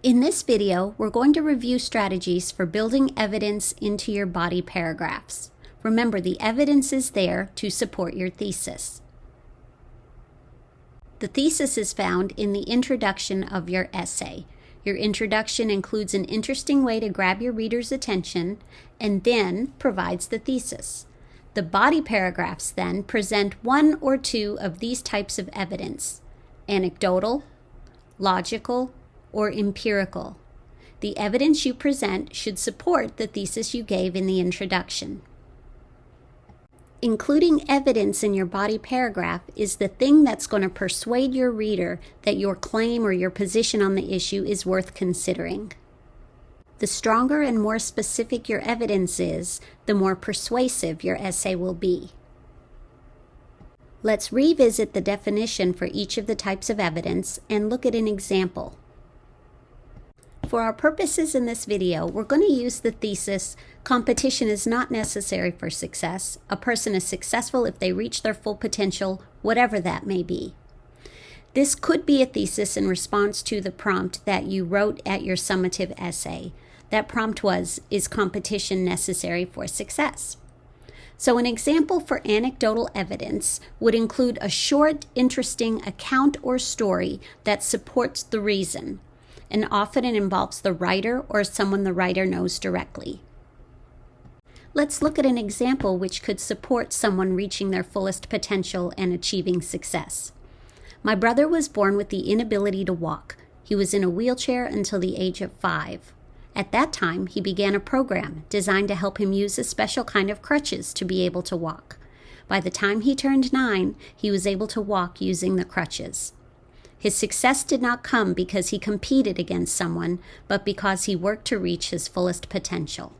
In this video, we're going to review strategies for building evidence into your body paragraphs. Remember, the evidence is there to support your thesis. The thesis is found in the introduction of your essay. Your introduction includes an interesting way to grab your reader's attention and then provides the thesis. The body paragraphs then present one or two of these types of evidence: anecdotal, logical, or empirical. The evidence you present should support the thesis you gave in the introduction. Including evidence in your body paragraph is the thing that's going to persuade your reader that your claim or your position on the issue is worth considering. The stronger and more specific your evidence is, the more persuasive your essay will be. Let's revisit the definition for each of the types of evidence and look at an example. For our purposes in this video, we're going to use the thesis, competition is not necessary for success. A person is successful if they reach their full potential, whatever that may be. This could be a thesis in response to the prompt that you wrote at your summative essay. That prompt was, is competition necessary for success? So an example for anecdotal evidence would include a short, interesting account or story that supports the reason, and often it involves the writer or someone the writer knows directly. Let's look at an example which could support someone reaching their fullest potential and achieving success. My brother was born with the inability to walk. He was in a wheelchair until the age of 5. At that time, he began a program designed to help him use a special kind of crutches to be able to walk. By the time he turned 9, he was able to walk using the crutches. His success did not come because he competed against someone, but because he worked to reach his fullest potential.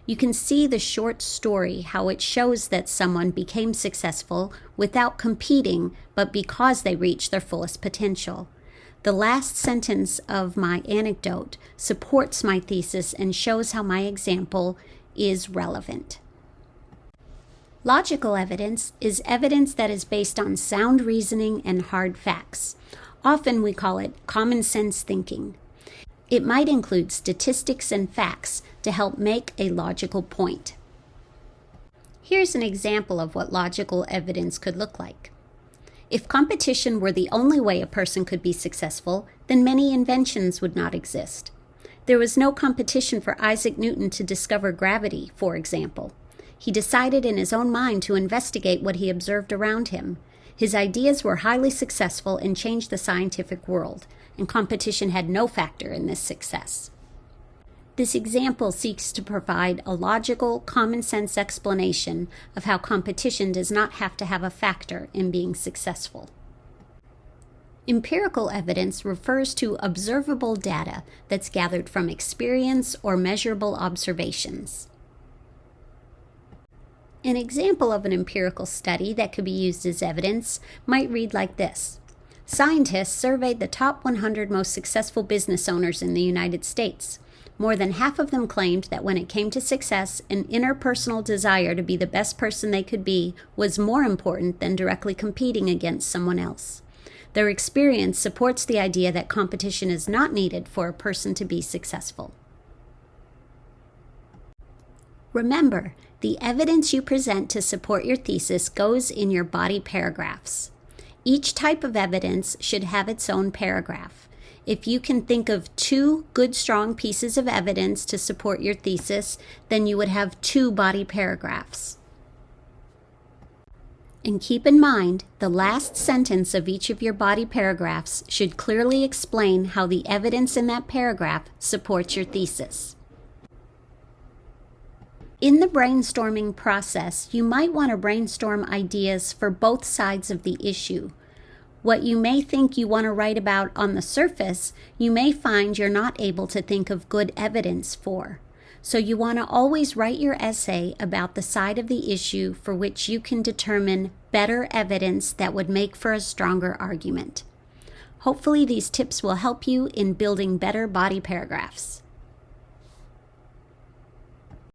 You can see the short story, how it shows that someone became successful without competing, but because they reached their fullest potential. The last sentence of my anecdote supports my thesis and shows how my example is relevant. Logical evidence is evidence that is based on sound reasoning and hard facts. Often we call it common sense thinking. It might include statistics and facts to help make a logical point. Here's an example of what logical evidence could look like. If competition were the only way a person could be successful, then many inventions would not exist. There was no competition for Isaac Newton to discover gravity, for example. He decided in his own mind to investigate what he observed around him. His ideas were highly successful and changed the scientific world, and competition had no factor in this success. This example seeks to provide a logical, common-sense explanation of how competition does not have to have a factor in being successful. Empirical evidence refers to observable data that's gathered from experience or measurable observations. An example of an empirical study that could be used as evidence might read like this. Scientists surveyed the top 100 most successful business owners in the United States. More than half of them claimed that when it came to success, an interpersonal desire to be the best person they could be was more important than directly competing against someone else. Their experience supports the idea that competition is not needed for a person to be successful. Remember, the evidence you present to support your thesis goes in your body paragraphs. Each type of evidence should have its own paragraph. If you can think of 2 good, strong pieces of evidence to support your thesis, then you would have 2 body paragraphs. And keep in mind, the last sentence of each of your body paragraphs should clearly explain how the evidence in that paragraph supports your thesis. In the brainstorming process, you might want to brainstorm ideas for both sides of the issue. What you may think you want to write about on the surface, you may find you're not able to think of good evidence for. So you want to always write your essay about the side of the issue for which you can determine better evidence that would make for a stronger argument. Hopefully these tips will help you in building better body paragraphs.